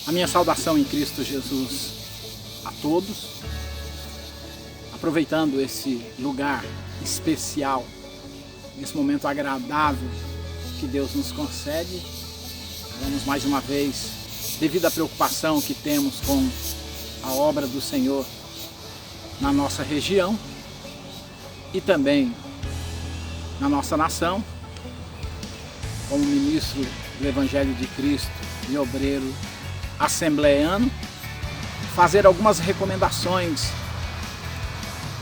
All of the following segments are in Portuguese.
A minha saudação em Cristo Jesus a todos, aproveitando esse lugar especial, esse momento agradável que Deus nos concede. Vamos mais uma vez, devido à preocupação que temos com a obra do Senhor na nossa região e também na nossa nação, como ministro do Evangelho de Cristo e obreiro assembleano, fazer algumas recomendações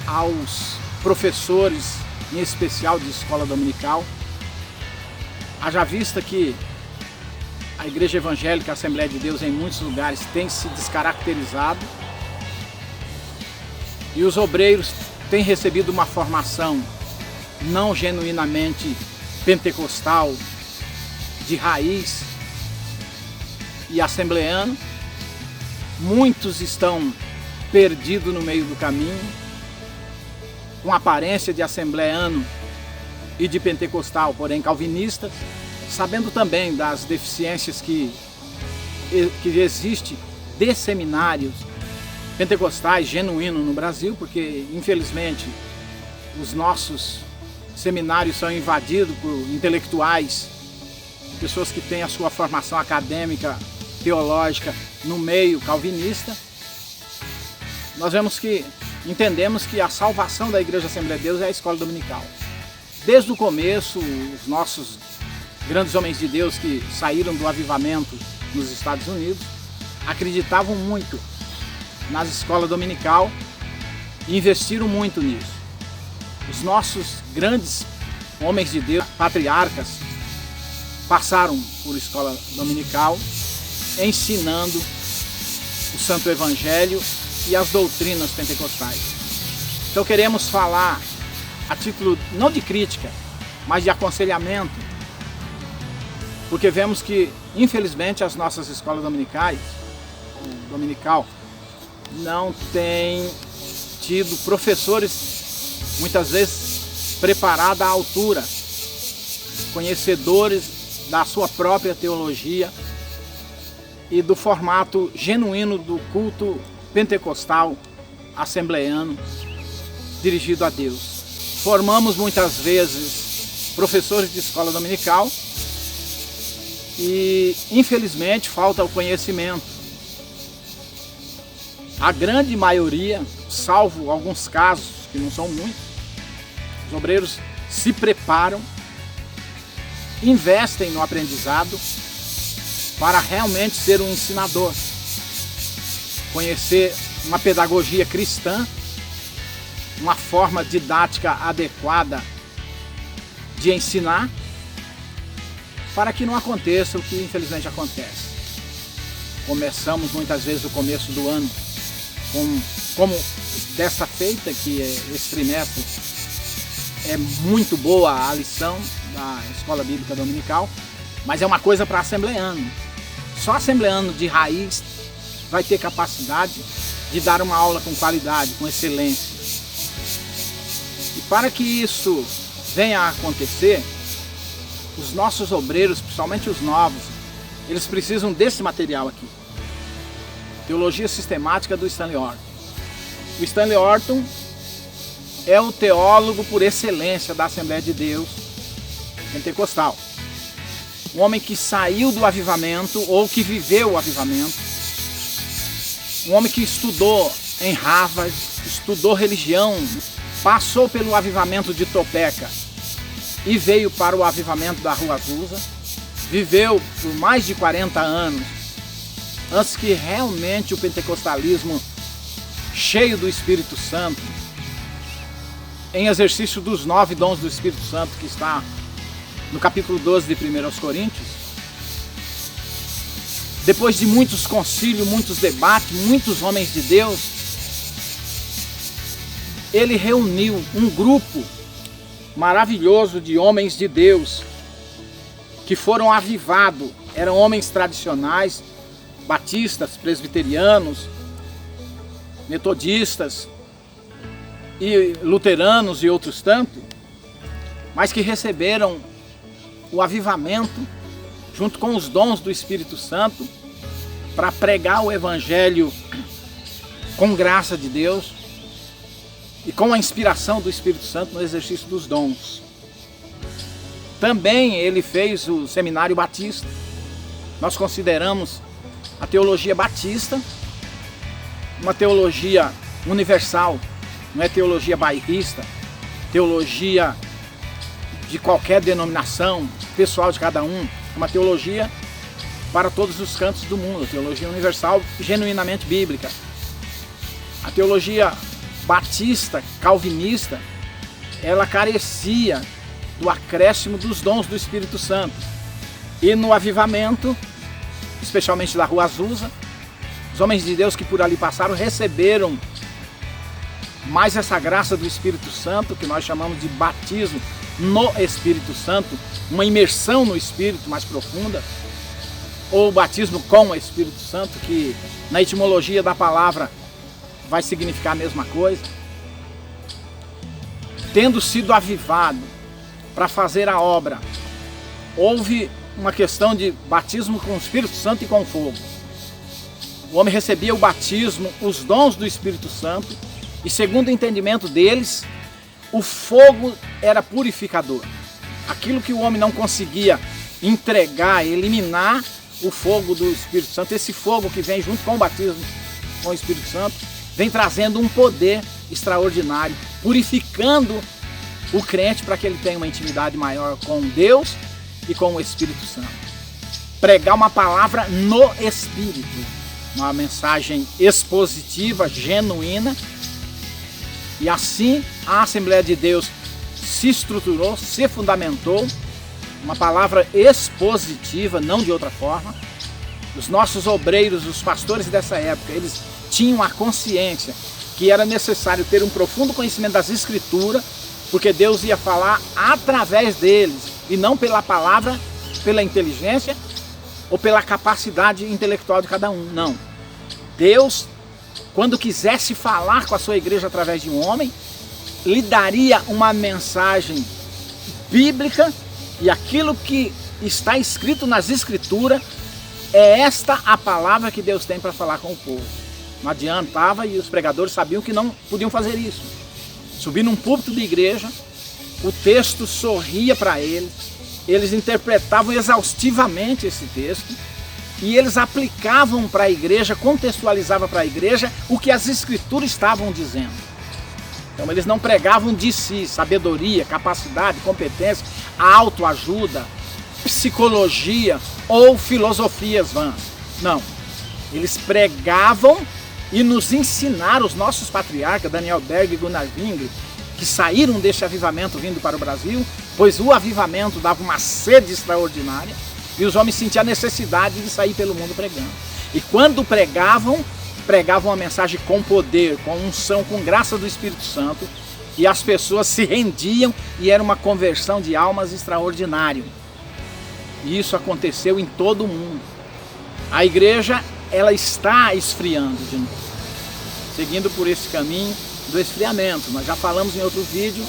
aos professores, em especial de escola dominical. Haja vista que a Igreja Evangélica, a Assembleia de Deus, em muitos lugares tem se descaracterizado e os obreiros têm recebido uma formação não genuinamente pentecostal, de raiz e assembleano. Muitos estão perdidos no meio do caminho, com aparência de assembleano e de pentecostal, porém calvinistas, sabendo também das deficiências que existe de seminários pentecostais genuínos no Brasil, porque infelizmente os nossos seminários são invadidos por intelectuais, pessoas que têm a sua formação acadêmica, teológica no meio calvinista. Nós entendemos que a salvação da Igreja Assembleia de Deus é a escola dominical. Desde o começo, os nossos grandes homens de Deus que saíram do avivamento nos Estados Unidos acreditavam muito nas escolas dominical e investiram muito nisso. Os nossos grandes homens de Deus, patriarcas, passaram por escola dominical, ensinando o Santo Evangelho e as doutrinas pentecostais. Então queremos falar a título não de crítica, mas de aconselhamento, porque vemos que, infelizmente, as nossas escolas dominical não têm tido professores, muitas vezes, preparados à altura, conhecedores da sua própria teologia e do formato genuíno do culto pentecostal assembleano dirigido a Deus. Formamos muitas vezes professores de escola dominical e infelizmente falta o conhecimento. A grande maioria, salvo alguns casos, que não são muitos, os obreiros se preparam, investem no aprendizado para realmente ser um ensinador, conhecer uma pedagogia cristã, uma forma didática adequada de ensinar, para que não aconteça o que infelizmente acontece. Começamos muitas vezes o começo do ano como desta feita, que esse trimestre é muito boa a lição da Escola Bíblica Dominical, mas é uma coisa para assembleano. Só assembleano de raiz vai ter capacidade de dar uma aula com qualidade, com excelência. E para que isso venha a acontecer, os nossos obreiros, principalmente os novos, eles precisam desse material aqui. Teologia Sistemática do Stanley Orton. O Stanley Orton é o teólogo por excelência da Assembleia de Deus pentecostal. Um homem que saiu do avivamento ou que viveu o avivamento. Um homem que estudou em Harvard, estudou religião, passou pelo avivamento de Topeka e veio para o avivamento da Rua Azusa. Viveu por mais de 40 anos antes que realmente o pentecostalismo, cheio do Espírito Santo, em exercício dos 9 dons do Espírito Santo, que está no capítulo 12 de 1 Coríntios, depois de muitos concílios, muitos debates, muitos homens de Deus, ele reuniu um grupo maravilhoso de homens de Deus que foram avivados. Eram homens tradicionais, batistas, presbiterianos, metodistas e luteranos e outros tantos, mas que receberam o avivamento junto com os dons do Espírito Santo para pregar o Evangelho com graça de Deus e com a inspiração do Espírito Santo no exercício dos dons. Também ele fez o Seminário Batista. Nós consideramos a teologia batista uma teologia universal, não é teologia bairrista, teologia de qualquer denominação, pessoal de cada um, é uma teologia para todos os cantos do mundo, teologia universal genuinamente bíblica. A teologia batista, calvinista, ela carecia do acréscimo dos dons do Espírito Santo. E no avivamento, especialmente da Rua Azusa, os homens de Deus que por ali passaram receberam mais essa graça do Espírito Santo, que nós chamamos de batismo no Espírito Santo, uma imersão no Espírito mais profunda, ou batismo com o Espírito Santo, que na etimologia da palavra vai significar a mesma coisa. Tendo sido avivado para fazer a obra, houve uma questão de batismo com o Espírito Santo e com fogo. O homem recebia o batismo, os dons do Espírito Santo, e segundo o entendimento deles, o fogo era purificador. Aquilo que o homem não conseguia entregar, eliminar, o fogo do Espírito Santo, esse fogo que vem junto com o batismo com o Espírito Santo, vem trazendo um poder extraordinário, purificando o crente para que ele tenha uma intimidade maior com Deus e com o Espírito Santo. Pregar uma palavra no Espírito, uma mensagem expositiva, genuína, e assim a Assembleia de Deus se estruturou, se fundamentou, uma palavra expositiva, não de outra forma. Os nossos obreiros, os pastores dessa época, eles tinham a consciência que era necessário ter um profundo conhecimento das Escrituras, porque Deus ia falar através deles, e não pela palavra, pela inteligência ou pela capacidade intelectual de cada um, não. Deus, quando quisesse falar com a sua igreja através de um homem, lhe daria uma mensagem bíblica, e aquilo que está escrito nas Escrituras é esta a palavra que Deus tem para falar com o povo. Não adiantava, e os pregadores sabiam que não podiam fazer isso. Subir num púlpito de igreja, o texto sorria para eles, eles interpretavam exaustivamente esse texto, e eles aplicavam para a igreja, contextualizavam para a igreja o que as Escrituras estavam dizendo. Então eles não pregavam de si, sabedoria, capacidade, competência, autoajuda, psicologia ou filosofias vãs. Não, eles pregavam e nos ensinaram, os nossos patriarcas, Daniel Berg e Gunnar Wingre, que saíram deste avivamento vindo para o Brasil, pois o avivamento dava uma sede extraordinária e os homens sentiam a necessidade de sair pelo mundo pregando. E quando pregavam uma mensagem com poder, com unção, com graça do Espírito Santo, e as pessoas se rendiam e era uma conversão de almas extraordinária. E isso aconteceu em todo o mundo. A igreja, ela está esfriando de novo, seguindo por esse caminho do esfriamento. Nós já falamos em outro vídeo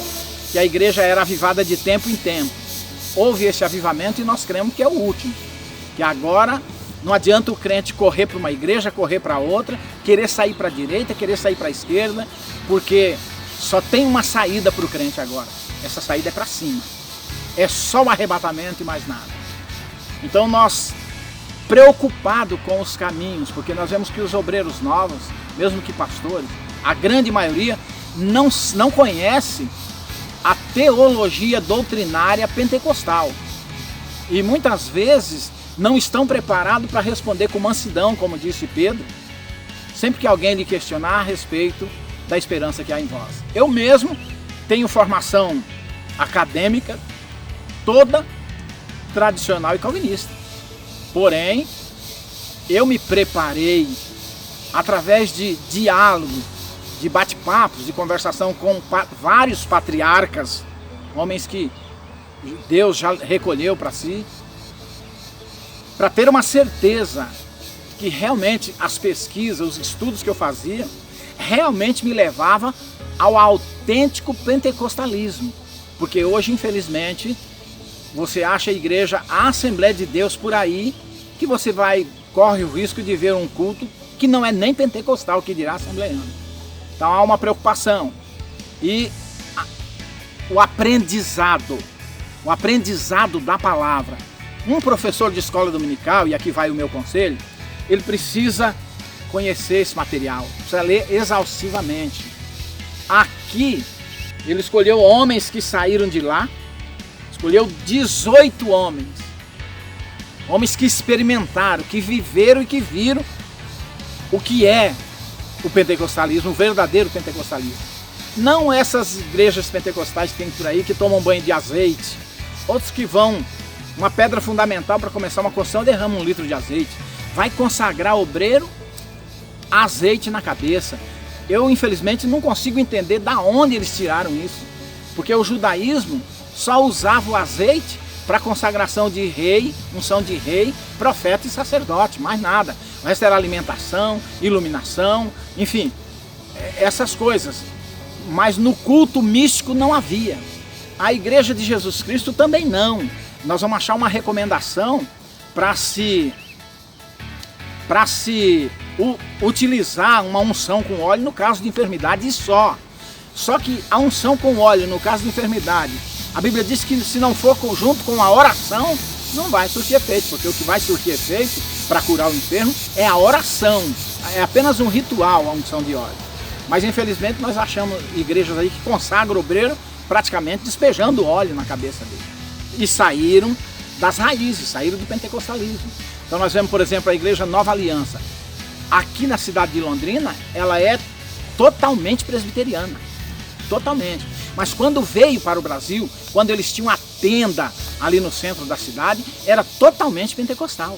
que a igreja era avivada de tempo em tempo. Houve esse avivamento e nós cremos que é o último, que agora não adianta o crente correr para uma igreja, correr para outra, querer sair para a direita, querer sair para a esquerda, porque só tem uma saída para o crente agora. Essa saída é para cima. É só o arrebatamento e mais nada. Então nós, preocupados com os caminhos, porque nós vemos que os obreiros novos, mesmo que pastores, a grande maioria não conhece a teologia doutrinária pentecostal. E muitas vezes não estão preparados para responder com mansidão, como disse Pedro, sempre que alguém lhe questionar a respeito da esperança que há em vós. Eu mesmo tenho formação acadêmica toda tradicional e calvinista. Porém, eu me preparei através de diálogo, de bate-papos, de conversação com vários patriarcas, homens que Deus já recolheu para si, para ter uma certeza que realmente as pesquisas, os estudos que eu fazia, realmente me levava ao autêntico pentecostalismo. Porque hoje, infelizmente, você acha a igreja, a Assembleia de Deus por aí, que você vai corre o risco de ver um culto que não é nem pentecostal, que dirá assembleano. Então há uma preocupação. E o aprendizado da palavra. Um professor de escola dominical, e aqui vai o meu conselho, ele precisa conhecer esse material, precisa ler exaustivamente. Aqui, ele escolheu homens que saíram de lá, escolheu 18 homens. Homens que experimentaram, que viveram e que viram o que é o pentecostalismo, o verdadeiro pentecostalismo. Não essas igrejas pentecostais que tem por aí, que tomam banho de azeite. Outros que vão, uma pedra fundamental para começar uma construção, derrama 1 litro de azeite. Vai consagrar obreiro, azeite na cabeça. Eu, infelizmente, não consigo entender da onde eles tiraram isso. Porque o judaísmo só usava o azeite para consagração de rei, unção de rei, profeta e sacerdote, mais nada. O resto era alimentação, iluminação, enfim, essas coisas. Mas no culto místico não havia. A Igreja de Jesus Cristo também não. Nós vamos achar uma recomendação para se utilizar uma unção com óleo no caso de enfermidade e só. Só que a unção com óleo no caso de enfermidade, a Bíblia diz que se não for junto com a oração, não vai surtir efeito, porque o que vai surtir efeito para curar o enfermo é a oração. É apenas um ritual a unção de óleo. Mas infelizmente nós achamos igrejas aí que consagram o obreiro praticamente despejando óleo na cabeça dele. E saíram das raízes, saíram do pentecostalismo. Então nós vemos, por exemplo, a Igreja Nova Aliança. Aqui na cidade de Londrina, ela é totalmente presbiteriana. Totalmente. Mas quando veio para o Brasil, quando eles tinham a tenda ali no centro da cidade, era totalmente pentecostal.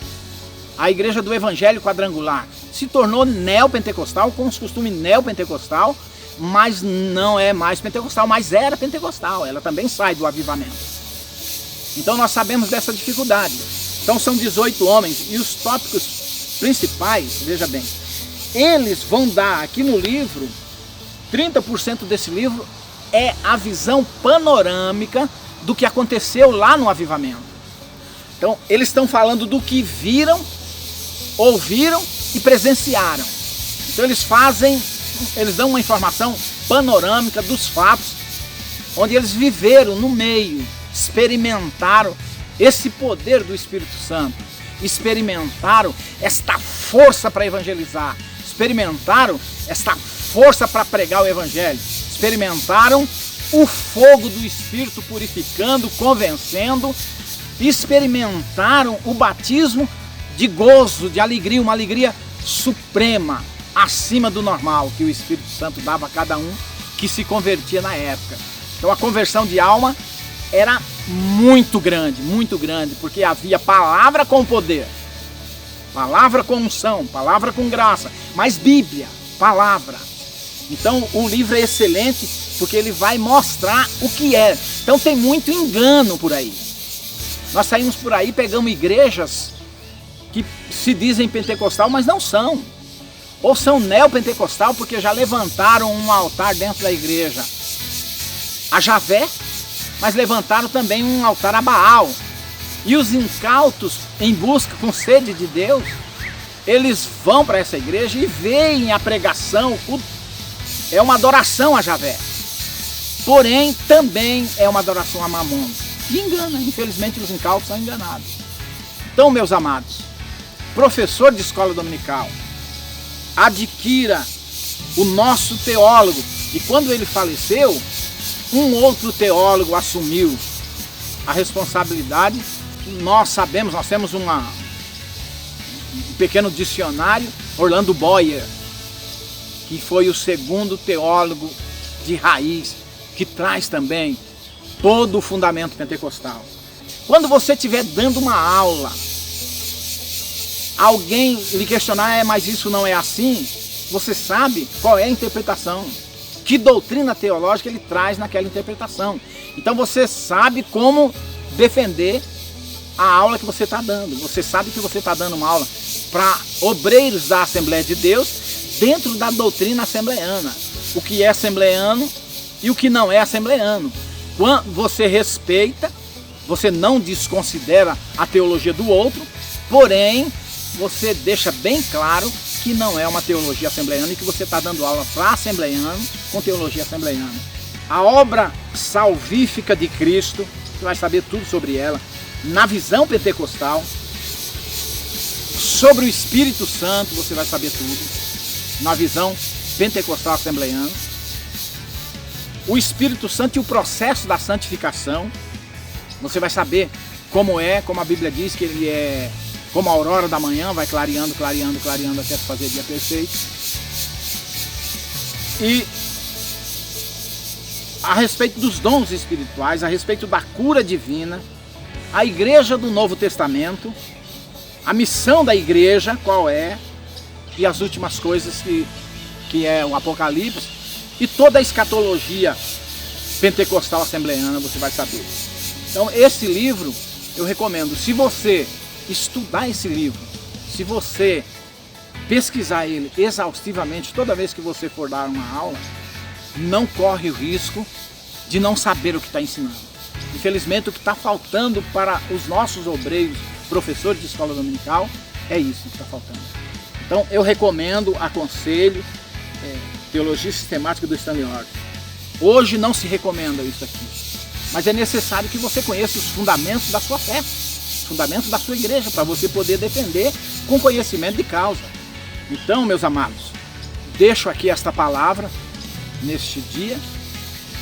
A Igreja do Evangelho Quadrangular se tornou neopentecostal, com os costumes neopentecostal, mas não é mais pentecostal, mas era pentecostal. Ela também sai do avivamento. Então nós sabemos dessa dificuldade. Então são 18 homens e os tópicos principais, veja bem, eles vão dar aqui no livro, 30% desse livro é a visão panorâmica do que aconteceu lá no avivamento. Então eles estão falando do que viram, ouviram e presenciaram. Então eles dão uma informação panorâmica dos fatos, onde eles viveram no meio, experimentaram esse poder do Espírito Santo, experimentaram esta força para evangelizar, experimentaram esta força para pregar o Evangelho, experimentaram o fogo do Espírito purificando, convencendo, experimentaram o batismo de gozo, de alegria, uma alegria suprema, acima do normal, que o Espírito Santo dava a cada um que se convertia na época. Então a conversão de alma era muito grande, porque havia palavra com poder, palavra com unção, palavra com graça, mas Bíblia, palavra. Então o livro é excelente porque ele vai mostrar o que é. Então tem muito engano por aí. Nós saímos por aí, pegamos igrejas que se dizem pentecostal, mas não são. Ou são neopentecostal porque já levantaram um altar dentro da igreja a Javé, mas levantaram também um altar a Baal. E os incautos, em busca, com sede de Deus, eles vão para essa igreja e veem a pregação, o culto. É uma adoração a Javé. Porém, também é uma adoração a Mamon. E engana, infelizmente os incautos são enganados. Então, meus amados, professor de escola dominical, adquira o nosso teólogo. E quando ele faleceu, um outro teólogo assumiu a responsabilidade. Nós sabemos, nós temos um pequeno dicionário, Orlando Boyer, que foi o segundo teólogo de raiz, que traz também todo o fundamento pentecostal. Quando você estiver dando uma aula, alguém lhe questionar, mas isso não é assim, você sabe qual é a interpretação, que doutrina teológica ele traz naquela interpretação. Então você sabe como defender a aula que você está dando. Você sabe que você está dando uma aula para obreiros da Assembleia de Deus dentro da doutrina assembleana. O que é assembleano e o que não é assembleano. Quando você respeita, você não desconsidera a teologia do outro, porém você deixa bem claro que não é uma teologia assembleiana e que você está dando aula para assembleiano com teologia assembleiana. A obra salvífica de Cristo, você vai saber tudo sobre ela, na visão pentecostal. Sobre o Espírito Santo, você vai saber tudo, na visão pentecostal assembleiana. O Espírito Santo e o processo da santificação, você vai saber como a Bíblia diz que ele é como a aurora da manhã, vai clareando, clareando, clareando até se fazer dia perfeito. E a respeito dos dons espirituais, a respeito da cura divina, a igreja do Novo Testamento, a missão da igreja, qual é, e as últimas coisas que é o Apocalipse, e toda a escatologia pentecostal assembleiana, você vai saber. Então esse livro eu recomendo. Se você estudar esse livro, se você pesquisar ele exaustivamente toda vez que você for dar uma aula, não corre o risco de não saber o que está ensinando. Infelizmente, o que está faltando para os nossos obreiros, professores de escola dominical, é isso que está faltando. Então eu recomendo, aconselho, Teologia Sistemática do Stanley Hort. Hoje não se recomenda isso aqui, mas é necessário que você conheça os fundamentos da sua fé, os fundamentos da sua igreja, para você poder defender com conhecimento de causa. Então, meus amados, deixo aqui esta palavra neste dia,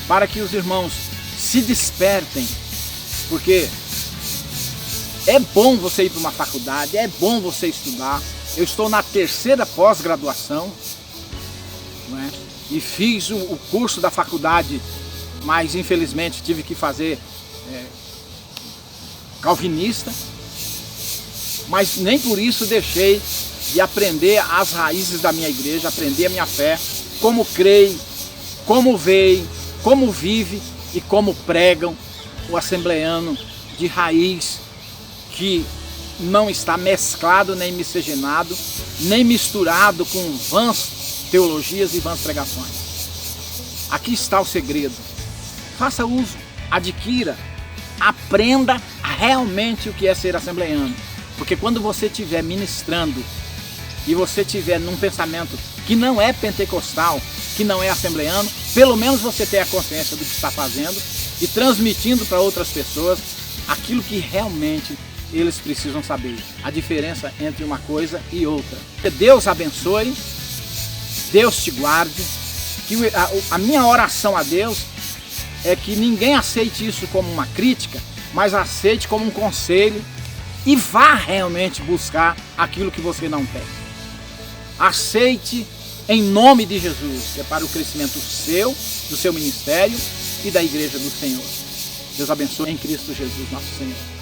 para que os irmãos se despertem, porque é bom você ir para uma faculdade, é bom você estudar. Eu estou na 3ª pós-graduação, não é? E fiz o curso da faculdade, mas infelizmente tive que fazer calvinista, mas nem por isso deixei de aprender as raízes da minha igreja, aprender a minha fé, como creem, como veem, como vive e como pregam o assembleiano de raiz, que não está mesclado nem miscigenado, nem misturado com vãs teologias e vãs pregações. Aqui está o segredo. Faça uso, adquira, aprenda realmente o que é ser assembleiano. Porque quando você estiver ministrando e você estiver num pensamento que não é pentecostal, que não é assembleiano, pelo menos você tem a consciência do que está fazendo e transmitindo para outras pessoas aquilo que realmente eles precisam saber. A diferença entre uma coisa e outra. Que Deus abençoe, Deus te guarde, que a minha oração a Deus é que ninguém aceite isso como uma crítica, mas aceite como um conselho e vá realmente buscar aquilo que você não tem. Aceite em nome de Jesus, que é para o crescimento seu, do seu ministério e da igreja do Senhor. Deus abençoe em Cristo Jesus, nosso Senhor.